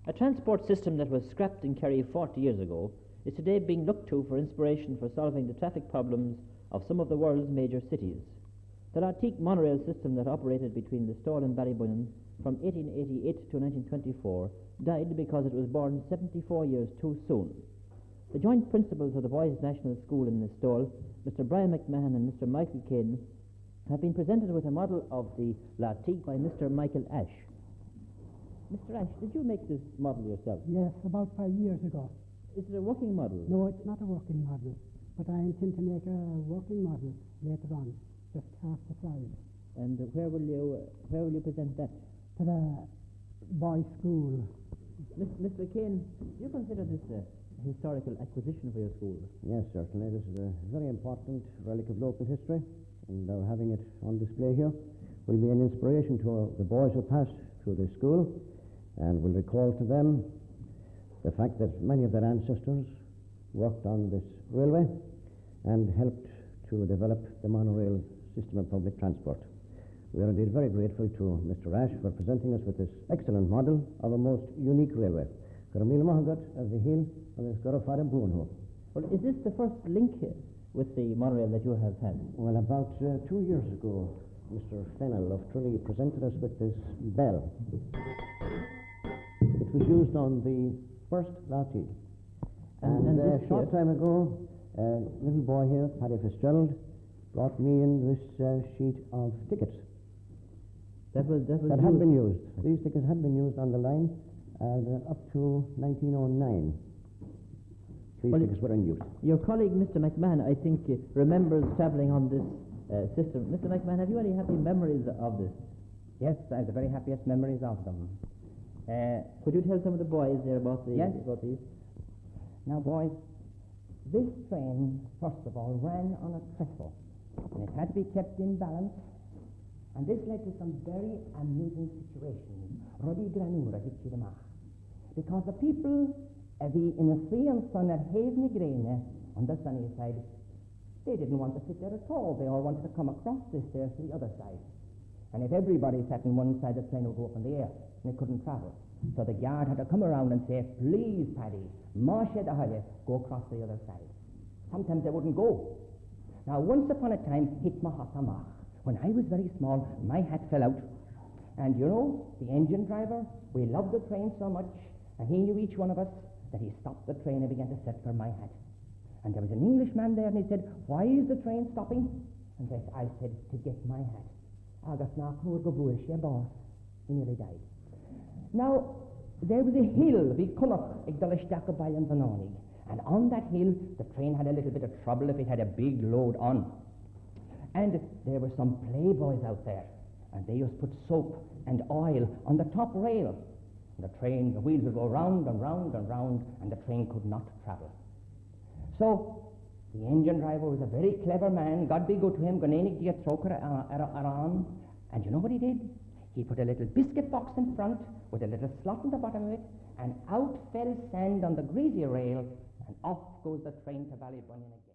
A transport system that was scrapped in Kerry 40 years ago is today being looked to for inspiration for solving the traffic problems of some of the world's major cities. The Lartigue Monorail system that operated between Listowel and Ballybunion from 1888 to 1924 died because it was born 74 years too soon. The joint principals of the Boys National School in Listowel, Mr. Bryan MacMahon and Mr. Michael Caine, have been presented with a model of the Lartigue by Mr. Michael Ash. Mr. Ash, did you make this model yourself? Yes, about 5 years ago. Is it a working model? No, it's not a working model, but I intend to make a working model later on, just half the size. And where will you present that? To the boys' school. Mr. Caine, do you consider this a historical acquisition for your school? Yes, certainly. This is a very important relic of local history, and having it on display here will be an inspiration to the boys who pass through this school, and will recall to them the fact that many of their ancestors worked on this railway and helped to develop the monorail system of public transport. We are indeed very grateful to Mr. Ash for presenting us with this excellent model of a most unique railway. Well, is this the first link with the monorail that you have had? Well, about 2 years ago, Mr. Fennell of Tralee presented us with this bell. It was used on the first Lartigue. And a short time ago, a little boy here, Paddy Fitzgerald, brought me in this sheet of tickets. That had been used. These tickets had been used on the line up to 1909. These tickets were in use. Your colleague, Mr. MacMahon, I think, remembers travelling on this system. Mr. MacMahon, have you any happy memories of this? Yes, I have the very happiest memories of them. Could you tell some of the boys there about these? Now, boys, this train, first of all, ran on a trestle, and it had to be kept in balance, and this led to some very amusing situations. Ruddy granura hitchidamach. Because the people in the sea and sun at Haveney Green on the sunny side, they didn't want to sit there at all. They all wanted to come across this there to the other side. And if everybody sat on one side, the train would go up in the air, and it couldn't travel. So the guard had to come around and say, "Please, Paddy, go across the other side." Sometimes they wouldn't go. Now, once upon a time, when I was very small, my hat fell out. And you know, the engine driver, we loved the train so much, and he knew each one of us, that he stopped the train and began to search for my hat. And there was an Englishman there, and he said, "Why is the train stopping?" And I said, "To get my hat." He nearly died. Now, there was a hill, and on that hill, the train had a little bit of trouble if it had a big load on. And there were some playboys out there, and they used to put soap and oil on the top rail. And the wheels would go round and round and round, and the train could not travel. So, the engine driver was a very clever man. God be good to him. And you know what he did? He put a little biscuit box in front with a little slot in the bottom of it, and out fell sand on the greasy rail, and off goes the train to Ballybunion again.